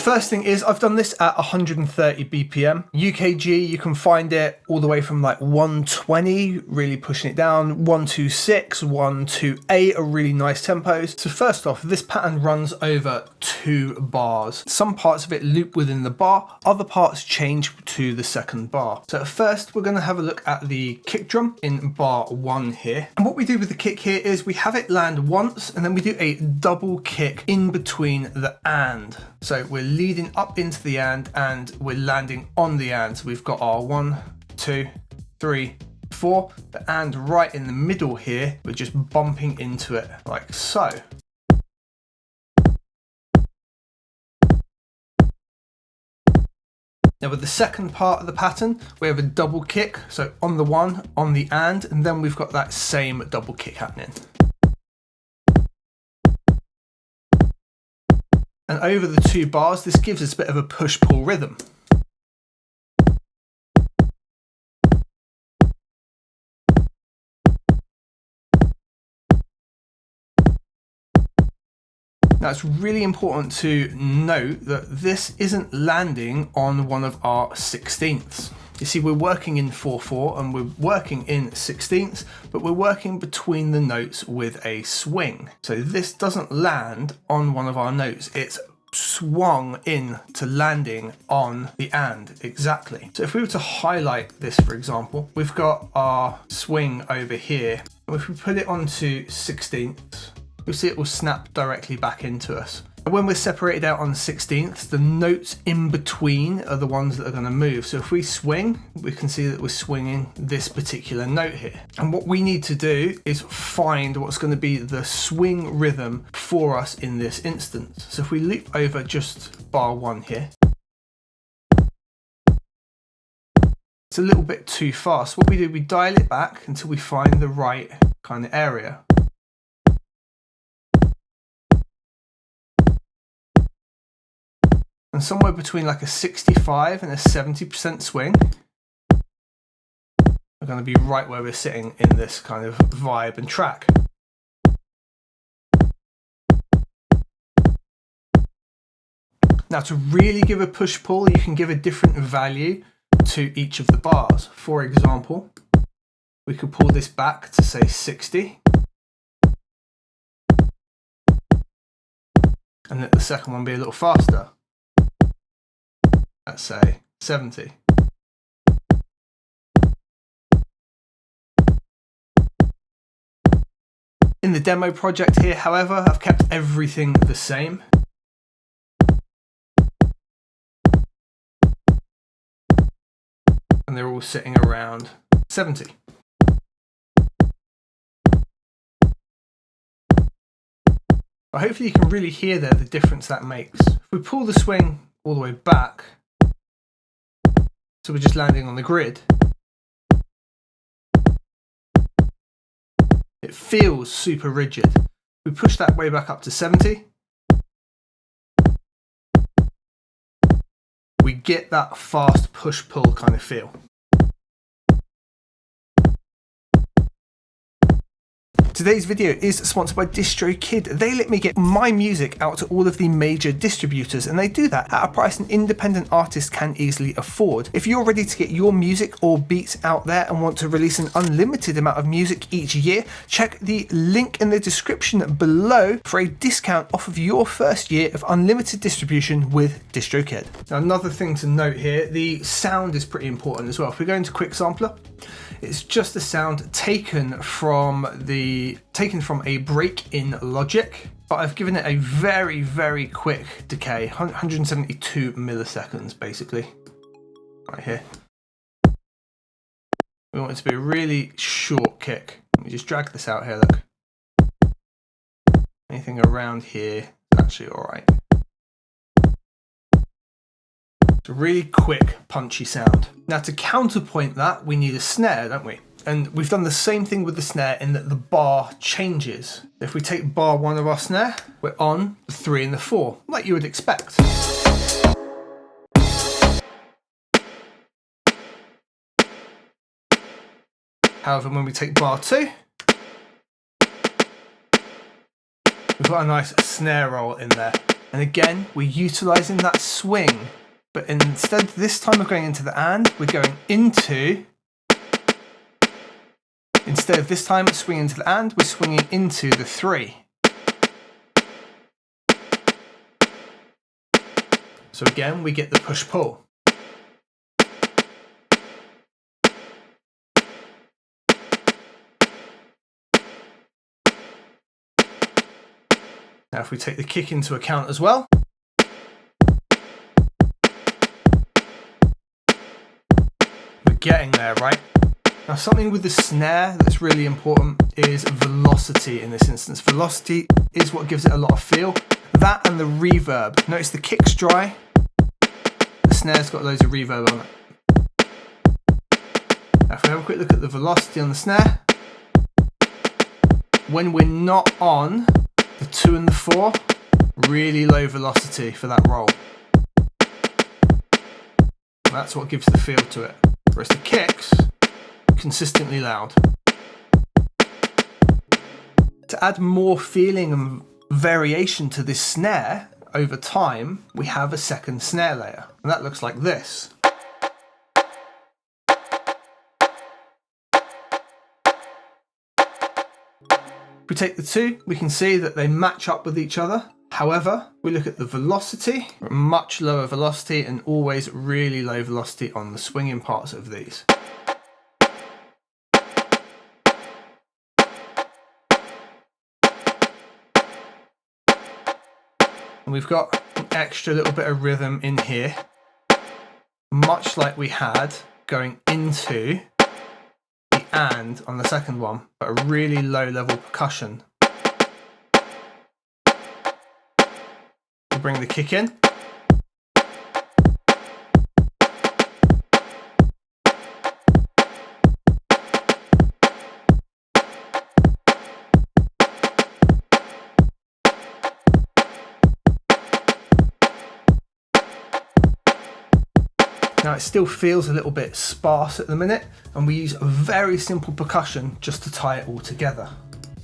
first thing is I've done this at 130 BPM. UKG, you can find it all the way from like 120, really pushing it down, 126, 128 are really nice tempos. So first off, this pattern runs over 2 bars. Some parts of it loop within the bar, other parts change to the second bar. So at first, we're going to have a look at the kick drum in bar 1 here. And what we do with the kick here is we have it land once and then we do a double kick in between the and. So we're leading up into the and we're landing on the and. So we've got our 1, 2, 3, 4. The and right in the middle here, we're just bumping into it like so. Now with the second part of the pattern, we have a double kick. So on the 1, on the and then we've got that same double kick happening. And over the 2 bars, this gives us a bit of a push-pull rhythm. Now it's really important to note that this isn't landing on one of our 16ths. You see, we're working in 4/4 and we're working in 16ths, but we're working between the notes with a swing. So this doesn't land on one of our notes. It's swung in to landing on the and exactly. So if we were to highlight this, for example, we've got our swing over here. If we put it onto 16ths, you'll see it will snap directly back into us. When we're separated out on 16ths, the notes in between are the ones that are going to move. So if we swing, we can see that we're swinging this particular note here. And what we need to do is find what's going to be the swing rhythm for us in this instance. So if we loop over just bar 1 here, it's a little bit too fast. What we do, we dial it back until we find the right kind of area. And somewhere between like a 65 and a 70% swing are going to be right where we're sitting in this kind of vibe and track. Now to really give a push-pull, you can give a different value to each of the bars. For example, we could pull this back to say 60. And let the second one be a little faster. Let's say 70. In the demo project here, however, I've kept everything the same. And they're all sitting around 70. But hopefully you can really hear there the difference that makes. If we pull the swing all the way back, so we're just landing on the grid, it feels super rigid. We push that way back up to 70. We get that fast push-pull kind of feel. Today's video is sponsored by DistroKid. They let me get my music out to all of the major distributors, and they do that at a price an independent artist can easily afford. If you're ready to get your music or beats out there and want to release an unlimited amount of music each year, check the link in the description below for a discount off of your first year of unlimited distribution with DistroKid. Now, another thing to note here, the sound is pretty important as well. If we go into Quick Sampler, it's just the sound taken from a break in Logic, but I've given it a very, very quick decay, 172 milliseconds basically, right here. We want it to be a really short kick. Let me just drag this out here, look. Anything around here is actually alright. It's a really quick, punchy sound. Now to counterpoint that, we need a snare, don't we? And we've done the same thing with the snare in that the bar changes. If we take bar 1 of our snare, we're on the 3 and the 4, like you would expect. However, when we take bar 2, we've got a nice snare roll in there. And again, we're utilizing that swing, but instead this time of going into the and, we're going into, instead of this time swinging to the and, we're swinging into the 3. So again, we get the push-pull. Now if we take the kick into account as well, we're getting there, right? Now something with the snare that's really important is velocity in this instance. Velocity is what gives it a lot of feel. That and the reverb. Notice the kick's dry, the snare's got loads of reverb on it. Now if we have a quick look at the velocity on the snare, when we're not on the 2 and the 4, really low velocity for that roll. That's what gives the feel to it. Whereas the kicks, consistently loud. To add more feeling and variation to this snare over time, we have a second snare layer, and that looks like this. If we take the 2, we can see that they match up with each other. However, we look at the velocity, much lower velocity and always really low velocity on the swinging parts of these. And we've got an extra little bit of rhythm in here, much like we had going into the and on the second one, but a really low level percussion. We'll bring the kick in. Now it still feels a little bit sparse at the minute, and we use a very simple percussion just to tie it all together.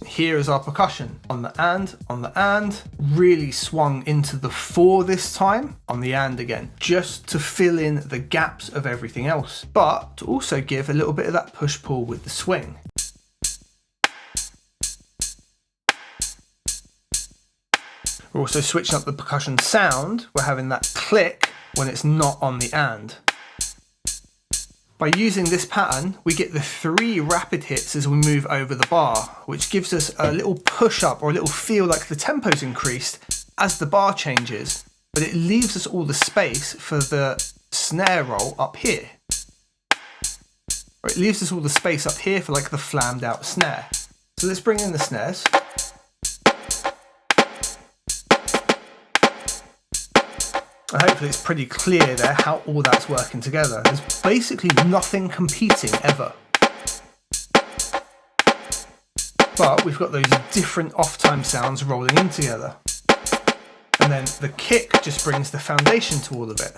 Here is our percussion on the and, really swung into the 4 this time, on the and again, just to fill in the gaps of everything else, but to also give a little bit of that push-pull with the swing. We're also switching up the percussion sound. We're having that click when it's not on the and. By using this pattern, we get the 3 rapid hits as we move over the bar, which gives us a little push up or a little feel like the tempo's increased as the bar changes, but it leaves us all the space for the snare roll up here. Or it leaves us all the space up here for like the flammed out snare. So let's bring in the snares. And hopefully it's pretty clear there how all that's working together. There's basically nothing competing ever. But we've got those different off-time sounds rolling in together. And then the kick just brings the foundation to all of it.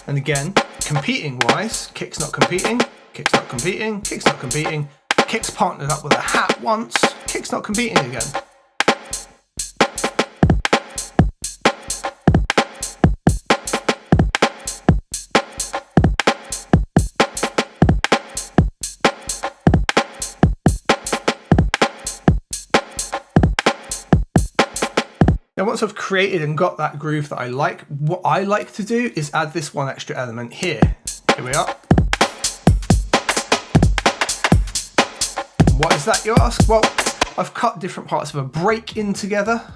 And again, competing wise, kick's not competing, kick's not competing, kick's not competing, kick's partnered up with a hat once, kick's not competing again. Now once I've created and got that groove that I like, what I like to do is add this one extra element here. Here we are. What is that, you ask? Well, I've cut different parts of a break in together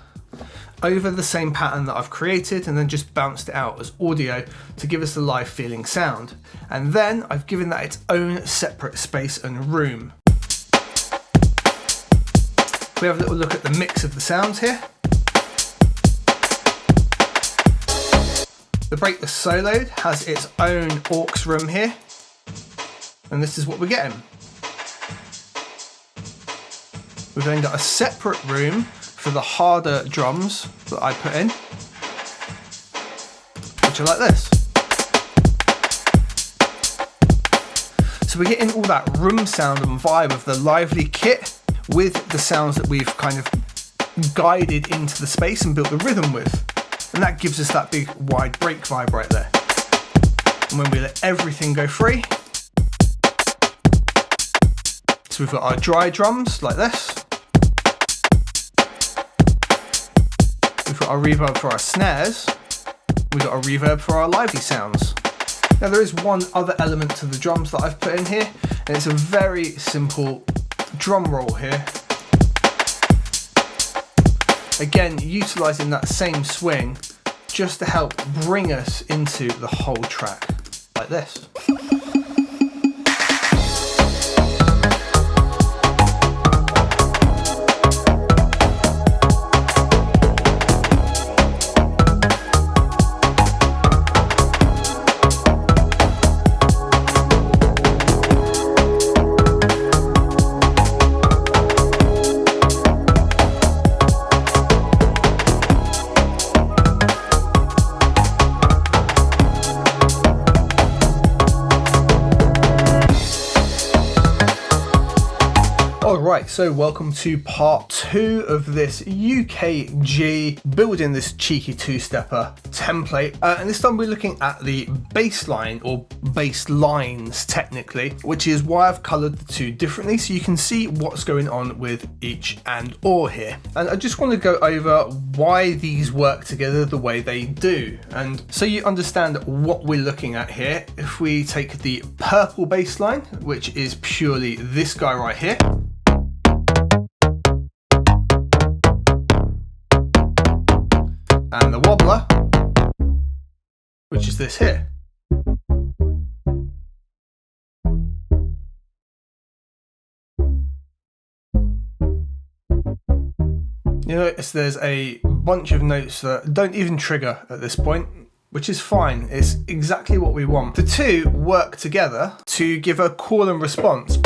over the same pattern that I've created and then just bounced it out as audio to give us the live feeling sound. And then I've given that its own separate space and room. We have a little look at the mix of the sounds here. The break that's soloed has its own aux room here, and this is what we're getting. We've then got a separate room for the harder drums that I put in, which are like this. So we're getting all that room sound and vibe of the lively kit with the sounds that we've kind of guided into the space and built the rhythm with. And that gives us that big wide break vibe right there. And when we let everything go free, so we've got our dry drums like this. We've got our reverb for our snares. We've got our reverb for our lively sounds. Now there is one other element to the drums that I've put in here, and it's a very simple drum roll here. Again, utilising that same swing just to help bring us into the whole track, like this. Alright, so welcome to part 2 of this UKG building this cheeky two-stepper template, and this time we're looking at the bassline, or basslines technically, which is why I've coloured the two differently so you can see what's going on with each and or here. And I just want to go over why these work together the way they do, and so you understand what we're looking at here. If we take the purple bassline, which is purely this guy right here, and the wobbler, which is this here. You notice there's a bunch of notes that don't even trigger at this point, which is fine. It's exactly what we want. The two work together to give a call and response.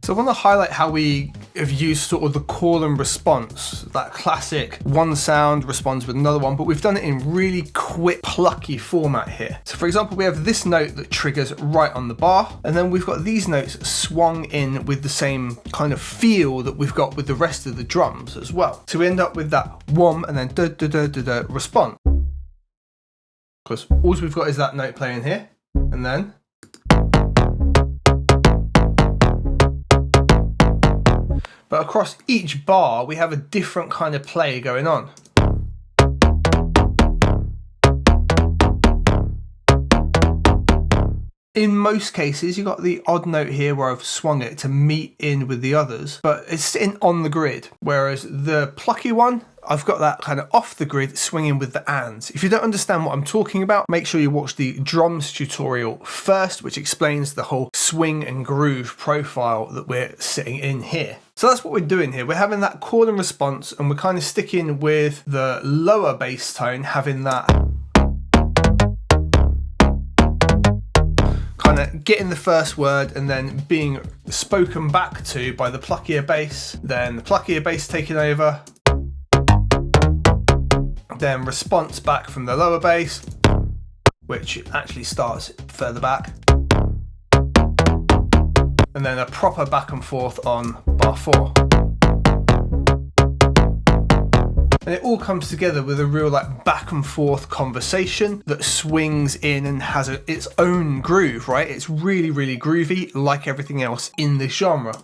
So I want to highlight how we have used sort of the call and response, that classic one sound responds with another one, but we've done it in really quick, plucky format here. So for example, we have this note that triggers right on the bar, and then we've got these notes swung in with the same kind of feel that we've got with the rest of the drums as well. So we end up with that whom and then da da da da da response. Because all we've got is that note playing here, and then but across each bar, we have a different kind of play going on. In most cases, you've got the odd note here where I've swung it to meet in with the others, but it's sitting on the grid. Whereas the plucky one, I've got that kind of off the grid swinging with the ands. If you don't understand what I'm talking about, make sure you watch the drums tutorial first, which explains the whole swing and groove profile that we're sitting in here. So that's what we're doing here. We're having that call and response, and we're kind of sticking with the lower bass tone, having that kind of getting the first word and then being spoken back to by the pluckier bass, then the pluckier bass taking over, then response back from the lower bass, which actually starts further back, and then a proper back and forth on bar 4. And it all comes together with a real like back and forth conversation that swings in and has its own groove, right? It's really, really groovy, like everything else in this genre.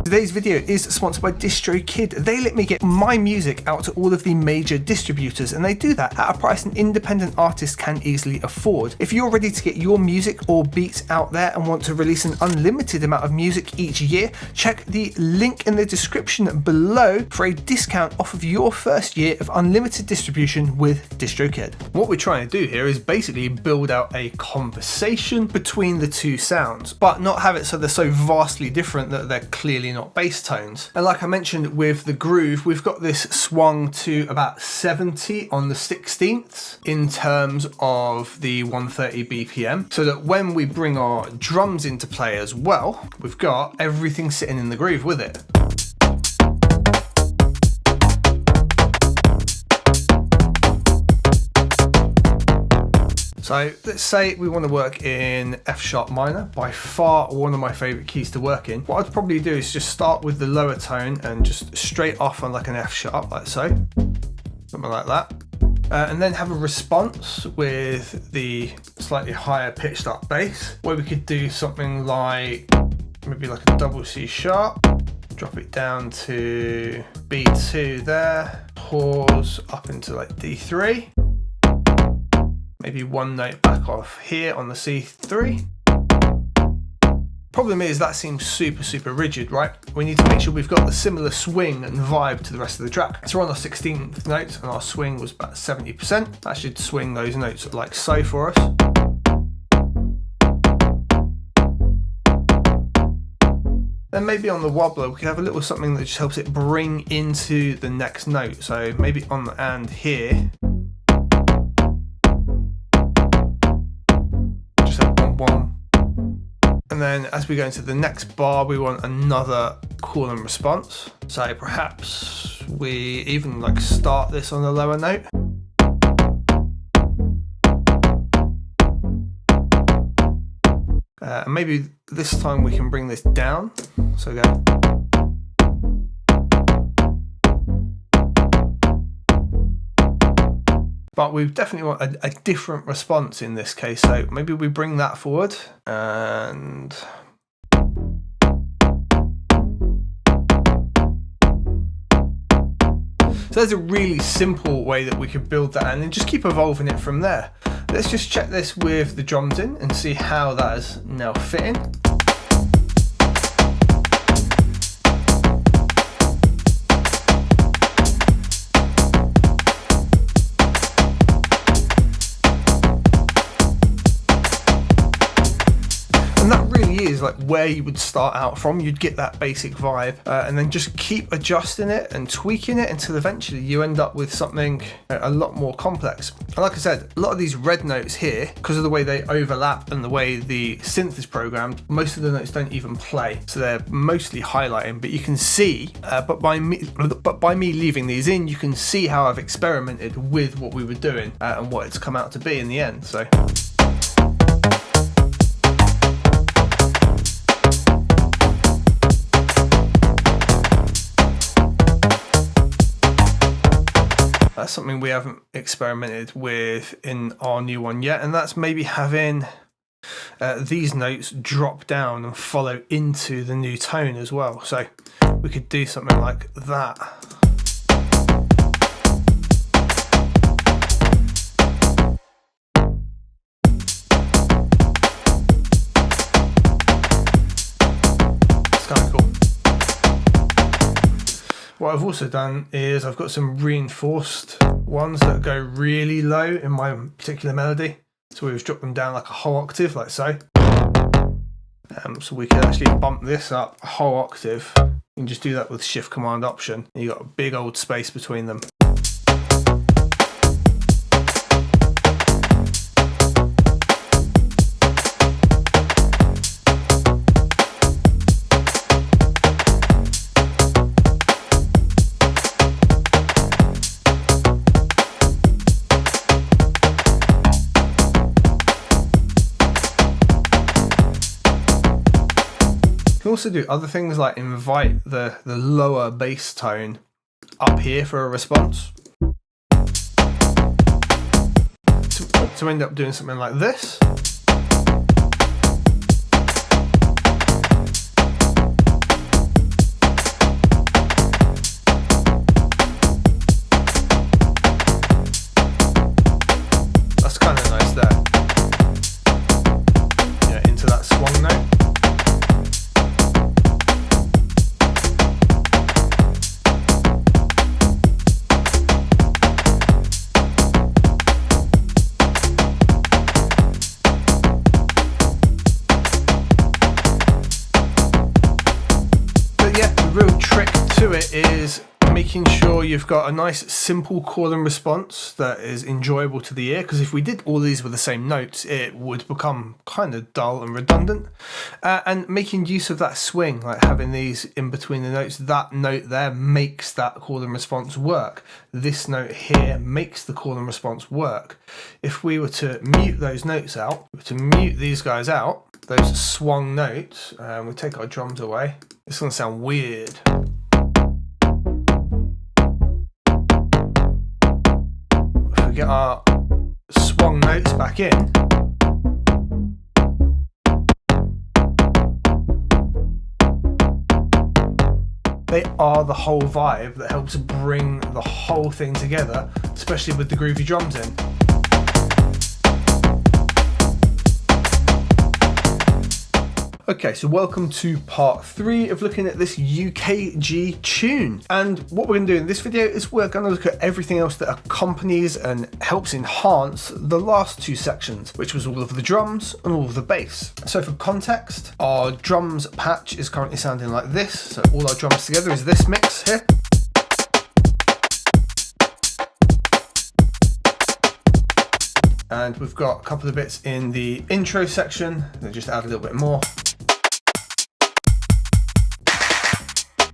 Today's video is sponsored by DistroKid. They let me get my music out to all of the major distributors, and they do that at a price an independent artist can easily afford. If you're ready to get your music or beats out there and want to release an unlimited amount of music each year, check the link in the description below for a discount off of your first year of unlimited distribution with DistroKid. What we're trying to do here is basically build out a conversation between the two sounds, but not have it so they're so vastly different that they're clearly not bass tones. And like I mentioned with the groove, we've got this swung to about 70 on the 16ths in terms of the 130 BPM, so that when we bring our drums into play as well, we've got everything sitting in the groove with it. So let's say we want to work in F sharp minor, by far one of my favorite keys to work in. What I'd probably do is just start with the lower tone and just straight off on like an F sharp, like so, something like that. And then have a response with the slightly higher pitched up bass, where we could do something like maybe like a double C sharp, drop it down to B2 there, pause up into like D3, maybe one note back off here on the C3. Problem is that seems super rigid, right? We need to make sure we've got the similar swing and vibe to the rest of the track. So we're on our 16th note and our swing was about 70%. That should swing those notes like so for us. Then maybe on the wobbler, we could have a little something that just helps it bring into the next note. So maybe on the and here, just have 1-1. And then as we go into the next bar, we want another call and response. So perhaps we even like start this on a lower note. And maybe this time we can bring this down. So go. But we definitely want a different response in this case. So maybe we bring that forward and so there's a really simple way that we could build that and then just keep evolving it from there. Let's just check this with the drums in and see how that is now fitting. Like where you would start out from, you'd get that basic vibe and then just keep adjusting it and tweaking it until eventually you end up with something a lot more complex. And like I said, a lot of these red notes here, because of the way they overlap and the way the synth is programmed, most of the notes don't even play, so they're mostly highlighting. But you can see but by me leaving these in, you can see how I've experimented with what we were doing and what it's come out to be in the end. So that's something we haven't experimented with in our new one yet, and that's maybe having these notes drop down and follow into the new tone as well. So we could do something like that. It's kind of cool. What I've also done is I've got some reinforced ones that go really low in my particular melody. So we've dropped them down like a whole octave, like so. So we can actually bump this up a whole octave. You can just do that with Shift Command Option. And you've got a big old space between them. You can also do other things like invite the lower bass tone up here for a response. To end up doing something like this. That's kind of nice there. Yeah, into that swung note. making sure you've got a nice simple call and response that is enjoyable to the ear, because if we did all these with the same notes, it would become kind of dull and redundant. And making use of that swing, like having these in between the notes, that note there makes that call and response work. This note here makes the call and response work. If we were to mute those notes out, to mute these guys out, those swung notes, and we take our drums away, it's going to sound weird. If we get our swung notes back in, they are the whole vibe that helps bring the whole thing together, especially with the groovy drums in. Okay, so welcome to part 3 of looking at this UKG tune. And what we're going to do in this video is we're going to look at everything else that accompanies and helps enhance the last 2 sections, which was all of the drums and all of the bass. So for context, our drums patch is currently sounding like this. So all our drums together is this mix here. And we've got a couple of bits in the intro section that just add a little bit more.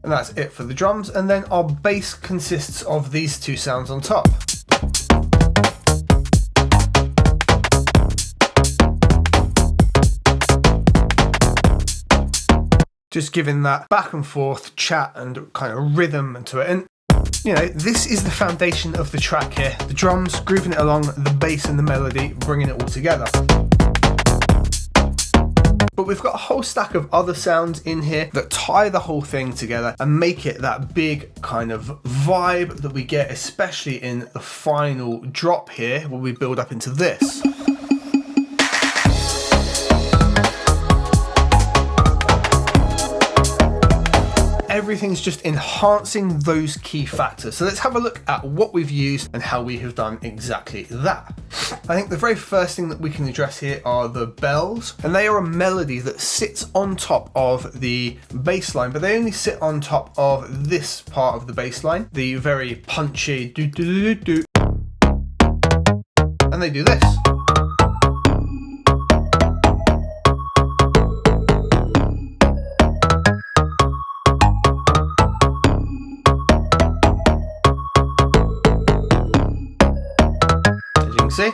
And that's it for the drums. And then our bass consists of these 2 sounds on top. Just giving that back and forth chat and kind of rhythm to it. And you know, this is the foundation of the track here. The drums, grooving it along, the bass and the melody, bringing it all together. But we've got a whole stack of other sounds in here that tie the whole thing together and make it that big kind of vibe that we get, especially in the final drop here, where we build up into this. Everything's just enhancing those key factors. So let's have a look at what we've used and how we have done exactly that. I think the very first thing that we can address here are the bells, and they are a melody that sits on top of the bass line, but they only sit on top of this part of the bass line, the very punchy do do do do, and they do this. See?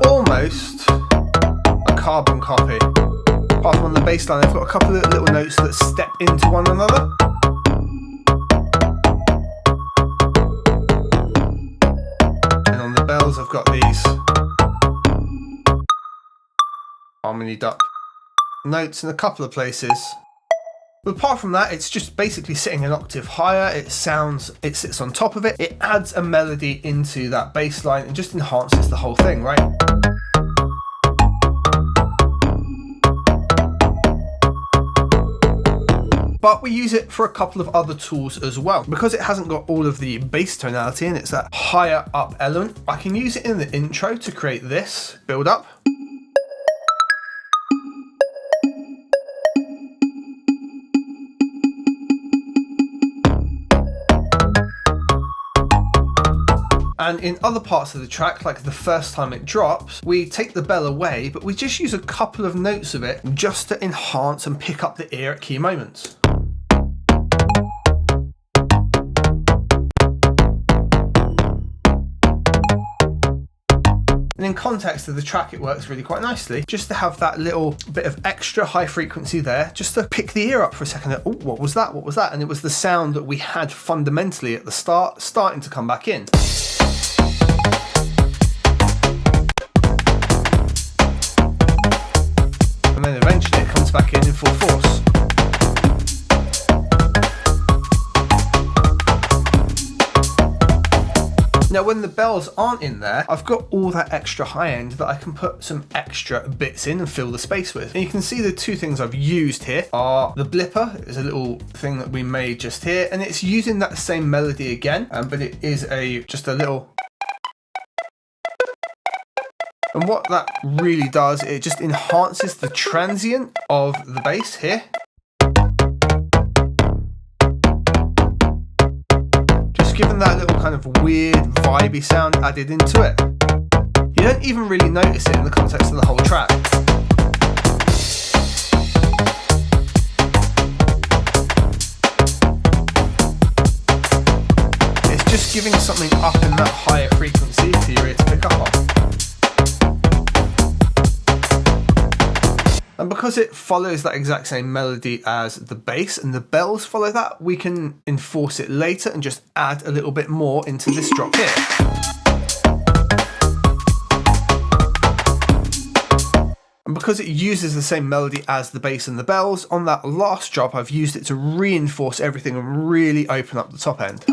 Almost a carbon copy. Apart from on the bass line, they've got a couple of little notes that step into one another. And on the bells, I've got these harmony duck notes in a couple of places. But apart from that, it's just basically sitting an octave higher. It sits on top of it. It adds a melody into that bass line and just enhances the whole thing, right? But we use it for a couple of other tools as well. Because it hasn't got all of the bass tonality and it's that higher up element, I can use it in the intro to create this build up. And in other parts of the track, like the first time it drops, we take the bell away, but we just use a couple of notes of it just to enhance and pick up the ear at key moments. And in context of the track, it works really quite nicely, just to have that little bit of extra high frequency there, just to pick the ear up for a second. Oh, what was that? What was that? And it was the sound that we had fundamentally at the start, starting to come back in. And then eventually it comes back in full force. Now when the bells aren't in there, I've got all that extra high end that I can put some extra bits in and fill the space with. And you can see the 2 things I've used here are the blipper, is a little thing that we made just here, and it's using that same melody again, but it is just a little. And what that really does, it just enhances the transient of the bass here. kind of weird, vibey sound added into it. You don't even really notice it in the context of the whole track. It's just giving something up in that higher frequency for your ear to pick up on. And because it follows that exact same melody as the bass and the bells follow that, we can enforce it later and just add a little bit more into this drop here. And because it uses the same melody as the bass and the bells, on that last drop I've used it to reinforce everything and really open up the top end.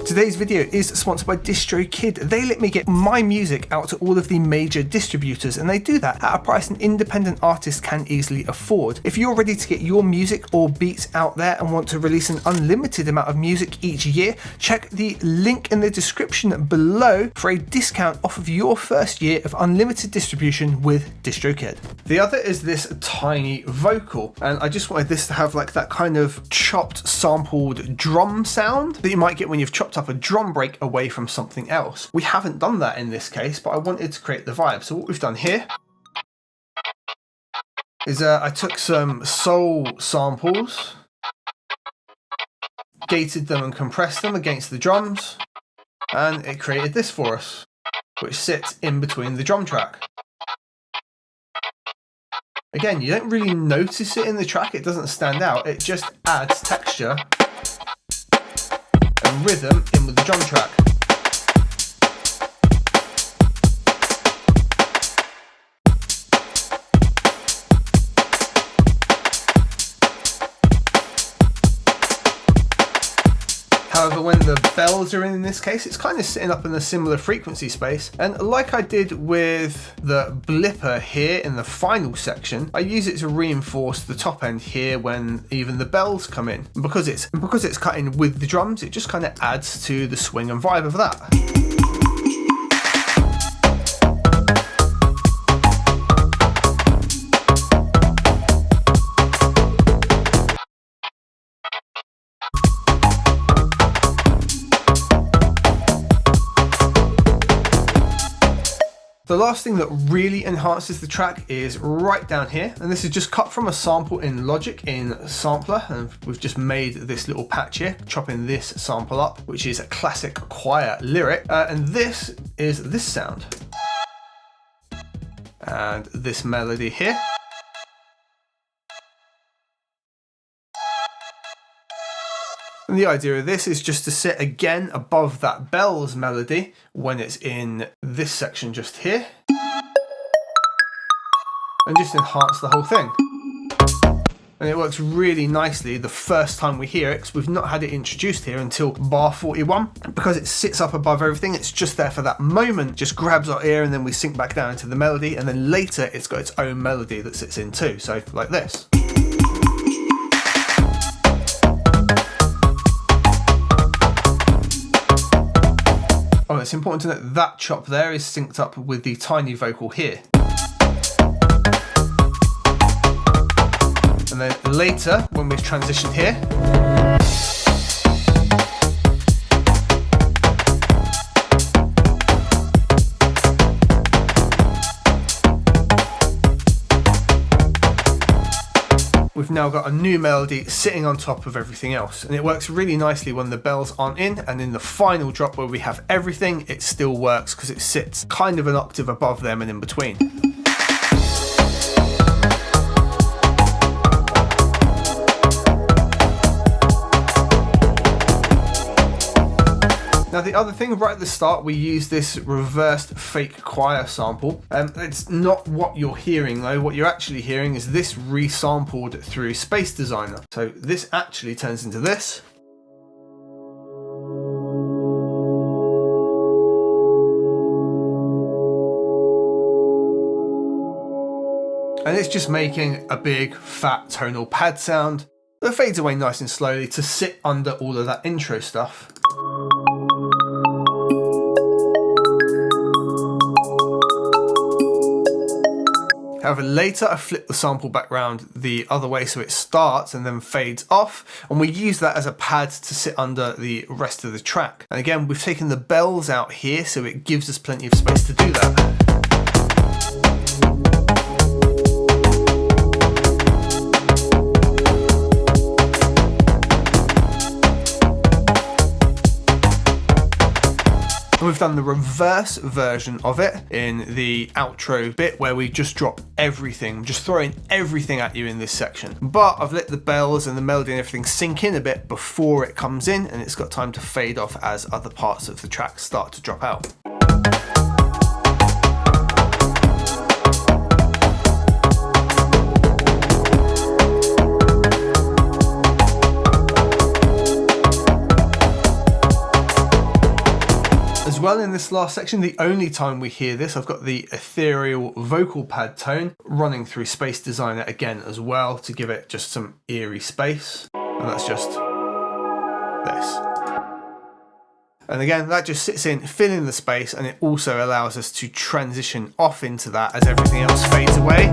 Today's video is sponsored by DistroKid. They let me get my music out to all of the major distributors, and they do that at a price an independent artist can easily afford. If you're ready to get your music or beats out there and want to release an unlimited amount of music each year, check the link in the description below for a discount off of your first year of unlimited distribution with DistroKid. The other is this tiny vocal, and I just wanted this to have like that kind of chopped, sampled drum sound that you might get when you've chopped up a drum break away from something else. We haven't done that in this case, but I wanted to create the vibe. So what we've done here is I took some soul samples, gated them and compressed them against the drums, and it created this for us, which sits in between the drum track. Again, you don't really notice it in the track, it doesn't stand out, it just adds texture and rhythm in with the drum track. However, when the bells are in this case, it's kind of sitting up in a similar frequency space. And like I did with the blipper here in the final section, I use it to reinforce the top end here when even the bells come in. And because it's cutting with the drums, it just kind of adds to the swing and vibe of that. The last thing that really enhances the track is right down here, and this is just cut from a sample in Logic in Sampler, and we've just made this little patch here, chopping this sample up, which is a classic choir lyric, and this is this sound. And this melody here. And the idea of this is just to sit again above that bells melody when it's in this section just here, and just enhance the whole thing. And it works really nicely the first time we hear it, because we've not had it introduced here until bar 41. Because it sits up above everything, it's just there for that moment, just grabs our ear, and then we sink back down into the melody, and then later it's got its own melody that sits in too, so like this. Oh, it's important to note that chop there is synced up with the tiny vocal here. And then later, when we've transitioned here, we've now got a new melody sitting on top of everything else, and it works really nicely when the bells aren't in, and in the final drop where we have everything, it still works because it sits kind of an octave above them and in between. Now the other thing, right at the start, we use this reversed fake choir sample. It's not what you're hearing though. What you're actually hearing is this resampled through Space Designer. So this actually turns into this. And it's just making a big fat tonal pad sound. It fades away nice and slowly to sit under all of that intro stuff. However, later I flip the sample back round the other way so it starts and then fades off, and we use that as a pad to sit under the rest of the track. And again, we've taken the bells out here so it gives us plenty of space to do that. We've done the reverse version of it in the outro bit where we just drop everything, just throwing everything at you in this section. But I've let the bells and the melody and everything sink in a bit before it comes in, and it's got time to fade off as other parts of the track start to drop out. As well, in this last section, the only time we hear this, I've got the ethereal vocal pad tone running through Space Designer again as well to give it just some eerie space. And that's just this. And again, that just sits in, filling the space, and it also allows us to transition off into that as everything else fades away.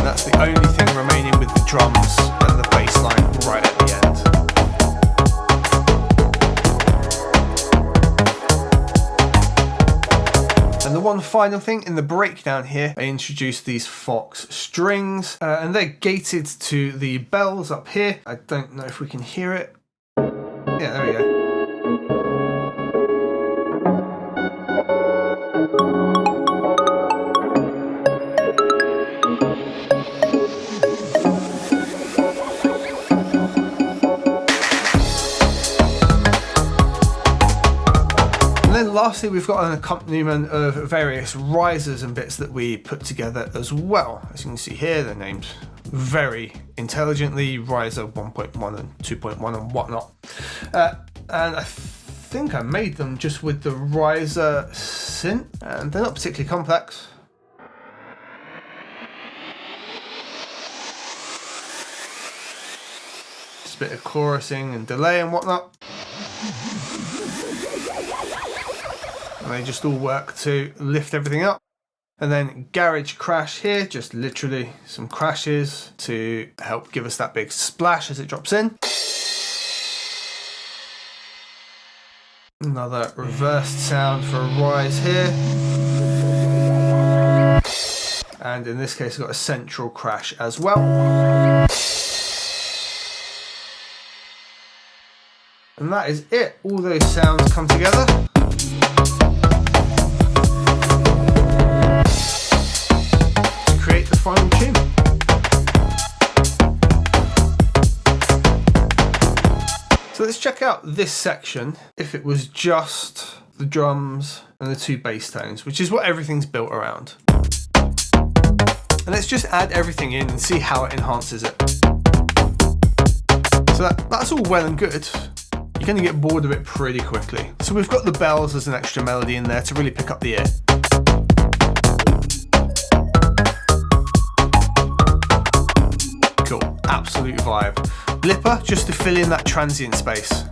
That's the only thing remaining with the drums and the bass line right at the end. And the one final thing in the breakdown here, I introduced these Fox strings, and they're gated to the bells up here. I don't know if we can hear it. Yeah, there we go. Lastly, we've got an accompaniment of various risers and bits that we put together as well. As you can see here, they're named very intelligently, riser 1.1 and 2.1 and whatnot. And I think I made them just with the riser synth, and they're not particularly complex. Just a bit of chorusing and delay and whatnot. And they just all work to lift everything up. And then garage crash here, just literally some crashes to help give us that big splash as it drops in. Another reversed sound for a rise here. And in this case, we've got a central crash as well. And that is it. All those sounds come together. Create the final tune. So let's check out this section if it was just the drums and the two bass tones, which is what everything's built around. And let's just add everything in and see how it enhances it. So that's all well and good. You're going to get bored of it pretty quickly. So we've got the bells as an extra melody in there to really pick up the ear. Cool, absolute vibe. Blipper, just to fill in that transient space.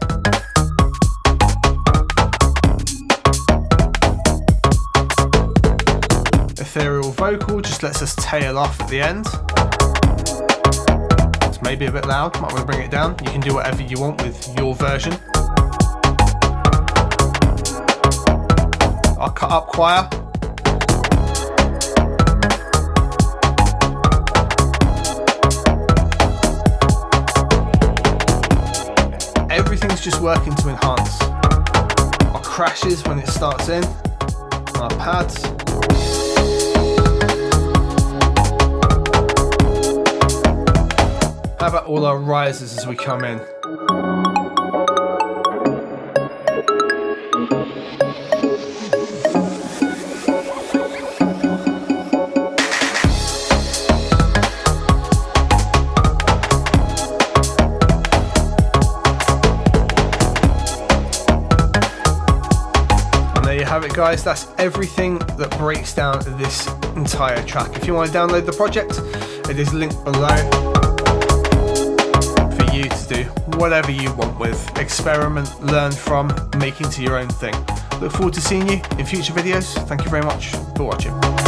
Ethereal vocal just lets us tail off at the end. It's maybe a bit loud, might want to bring it down. You can do whatever you want with your version. Our cut up choir. Everything's just working to enhance. Our crashes when it starts in, our pads. How about all our risers as we come in? Right guys, that's everything that breaks down this entire track. If you want to download the project, it is linked below for you to do whatever you want with. Experiment, learn from, make into your own thing. Look forward to seeing you in future videos. Thank you very much for watching.